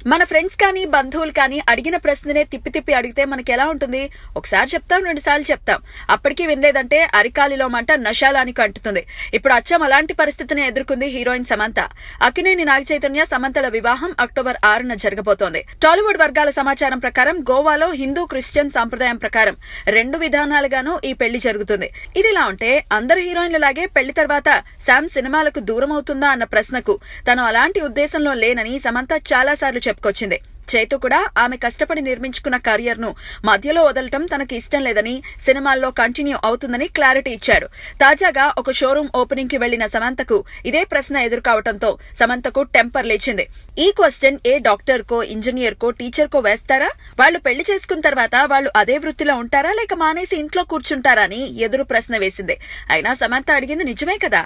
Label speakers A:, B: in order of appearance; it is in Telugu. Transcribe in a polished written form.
A: మన ఫ్రెండ్స్ కానీ బంధువులు కానీ అడిగిన ప్రశ్ననే తిప్పి తిప్పి అడిగితే మనకి ఎలా ఉంటుంది? ఒకసారి చెప్తాం, 2 సార్లు చెప్తాం, అప్పటికీ వినలేదంటే అరికాలిలో మంట నశాలానికి అంటుతుంది. ఇప్పుడు అచ్చం అలాంటి పరిస్థితిని ఎదుర్కొంది హీరోయిన్ సమంత. అక్కినేని నాగచైతన్య సమంతల వివాహం అక్టోబర్ 6న జరగబోతోంది. టాలీవుడ్ వర్గాల సమాచారం ప్రకారం గోవాలో హిందూ క్రిస్టియన్ సంప్రదాయం ప్రకారం 2 విధానాలుగానూ ఈ పెళ్లి జరుగుతుంది. ఇదిలా ఉంటే అందరు హీరోయిన్లలాగే పెళ్లి తర్వాత శామ్ సినిమాలకు దూరం అవుతుందా అన్న ప్రశ్నకు తను అలాంటి ఉద్దేశంలో లేనని సమంత చాలా సార్లు చెప్పుకొచ్చింది. చైతు కూడా ఆమె కష్టపడి నిర్మించుకున్న కెరియర్ ను మధ్యలో వదలటం తనకి ఇష్టం లేదని, సినిమాల్లో కంటిన్యూ అవుతుందని క్లారిటీ ఇచ్చాడు. తాజాగా ఒక షోరూమ్ ఓపెనింగ్ కి వెళ్లిన సమంతకు ఇదే ప్రశ్న ఎదుర్కోవడంతో సమంతకు టెంపర్ లేచింది. ఈ క్వశ్చన్ ఏ డాక్టర్ కో, ఇంజనీర్ కో, టీచర్ కో వేస్తారా? వాళ్ళు పెళ్లి చేసుకున్న తర్వాత వాళ్ళు అదే వృత్తిలో ఉంటారా, లేక మానేసి ఇంట్లో కూర్చుంటారా అని ఎదురు ప్రశ్న వేసింది. అయినా సమంత అడిగింది నిజమే కదా.